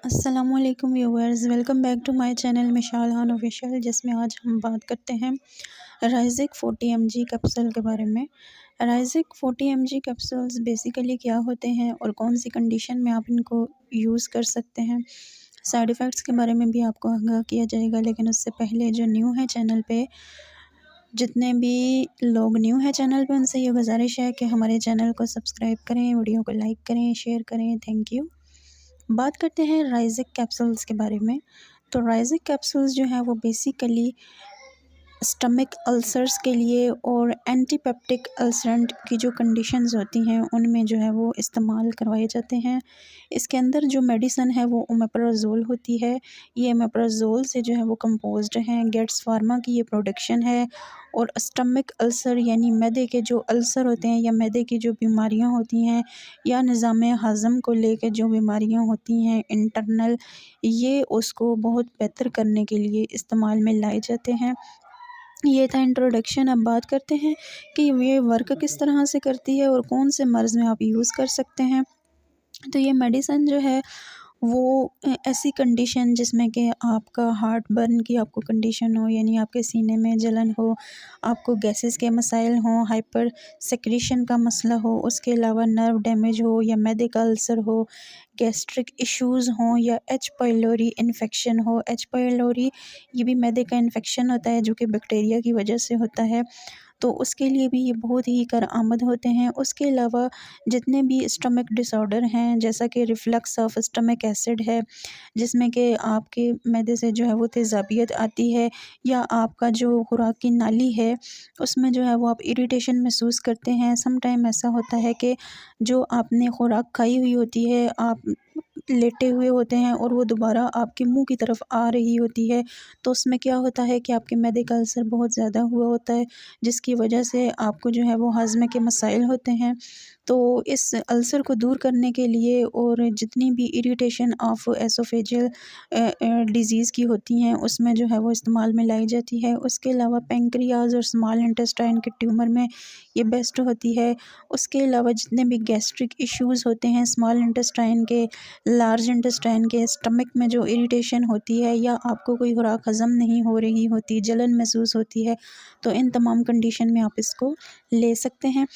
अस्सलामुअलैकुम viewers, welcome back to my channel Mishal Khan official, जिसमें आज हम बात करते हैं राइजिक 40 mg कैप्सूल के बारे में। राइजिक 40 mg कैप्सूल्स बेसिकली क्या होते हैं और कौन सी कंडीशन में आप इनको यूज़ कर सकते हैं, साइड इफ़ेक्ट्स के बारे में भी आपको आगाह किया जाएगा। लेकिन उससे पहले जो न्यू है चैनल पे, जितने भी लोग न्यू है चैनल पे, उनसे ये गुजारिश है कि हमारे चैनल को सब्सक्राइब करें, वीडियो को लाइक करें, शेयर करें। Thank you. बात करते हैं राइजिक कैप्सूल्स के बारे में। तो राइजिक कैप्सूल्स जो है वो बेसिकली स्टमक अल्सर्स के लिए और एंटीपेप्टिक अल्सरेंट की जो कंडीशंस होती हैं उनमें जो है वो इस्तेमाल करवाए जाते हैं। इसके अंदर जो मेडिसन है वो ओमेप्राजोल होती है। ये ओमेप्राजोल से जो है वो कंपोज्ड हैं। गेट्स फार्मा की ये प्रोडक्शन है। और स्टमक अल्सर यानी मैदे के जो अल्सर होते हैं या मैदे की जो बीमारियां होती हैं या निज़ाम हज़म को लेकर जो बीमारियां होती हैं इंटरनल, ये उसको बहुत बेहतर करने के लिए इस्तेमाल में लाए जाते हैं। ये था इंट्रोडक्शन। अब बात करते हैं कि ये वर्क किस तरह से करती है और कौन से मर्ज़ में आप यूज़ कर सकते हैं। तो ये मेडिसिन जो है वो ऐसी कंडीशन जिसमें कि आपका हार्ट बर्न की आपको कंडीशन हो, यानी आपके सीने में जलन हो, आपको गैसेस के मसाइल हों, हाइपर सेक्रेशन का मसला हो, उसके अलावा नर्व डैमेज हो या मैदे का अल्सर हो, गैस्ट्रिक इश्यूज़ हों या एच पाइलोरी इन्फेक्शन हो। एच पाइलोरी ये भी मैदे का इन्फेक्शन होता है जो कि बैक्टीरिया की वजह से होता है, तो उसके लिए भी ये बहुत ही कारआमद होते हैं। उसके अलावा जितने भी स्टमक डिसऑर्डर हैं, जैसा कि रिफ्लक्स ऑफ स्टमक एसिड है, जिसमें कि आपके मैदे से जो है वो तेज़ाबियत आती है, या आपका जो खुराक की नाली है उसमें जो है वो आप इरिटेशन महसूस करते हैं। सम टाइम ऐसा होता है कि जो आपने खुराक खाई हुई होती है, आप लेटे हुए होते हैं और वो दोबारा आपके मुंह की तरफ आ रही होती है, तो उसमें क्या होता है कि आपके मैदे का अल्सर बहुत ज़्यादा हुआ होता है, जिसकी वजह से आपको जो है वो हाजमे के मसाइल होते हैं। तो इस अल्सर को दूर करने के लिए और जितनी भी इरिटेशन ऑफ एसोफेजियल डिज़ीज़ की होती हैं उसमें जो है वो इस्तेमाल में लाई जाती है। उसके अलावा पेंक्रियाज और स्मॉल इंटेस्टाइन के ट्यूमर में ये बेस्ट होती है। उसके अलावा जितने भी गैस्ट्रिक इश्यूज़ होते हैं स्मॉल इंटेस्टाइन के, लार्ज इंटेस्टाइन के, स्टमक में जो इरिटेशन होती है या आपको कोई खुराक हज़म नहीं हो रही होती, जलन महसूस होती है, तो इन तमाम कंडीशन में आप इसको ले सकते हैं।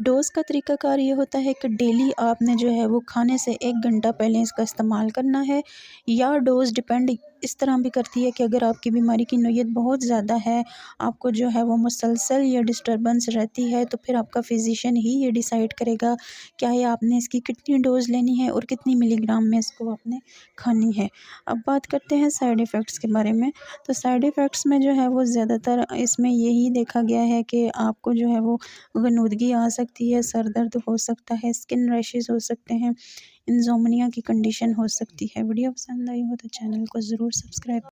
डोज़ का तरीक़ाकार ये होता है कि डेली आपने जो है वो खाने से 1 घंटा पहले इसका इस्तेमाल करना है, या डोज़ डिपेंड इस तरह भी करती है कि अगर आपकी बीमारी की नोयत बहुत ज़्यादा है, आपको जो है वो मुसलसल या डिस्टर्बेंस रहती है, तो फिर आपका फ़िज़िशियन ही ये डिसाइड करेगा क्या ये आपने इसकी कितनी डोज़ लेनी है और कितनी मिलीग्राम में इसको आपने खानी है। अब बात करते हैं साइड इफ़ेक्ट्स के बारे में। तो साइड इफ़ेक्ट्स में जो है वो ज़्यादातर इसमें यही देखा गया है कि आपको जो है वो गनुदगी आ सकती है, सर दर्द हो सकता है, स्किन रैशेज़ हो सकते हैं, इंसोम्निया की कंडीशन हो सकती है। वीडियो पसंद आई हो तो चैनल को ज़रूर सब्सक्राइब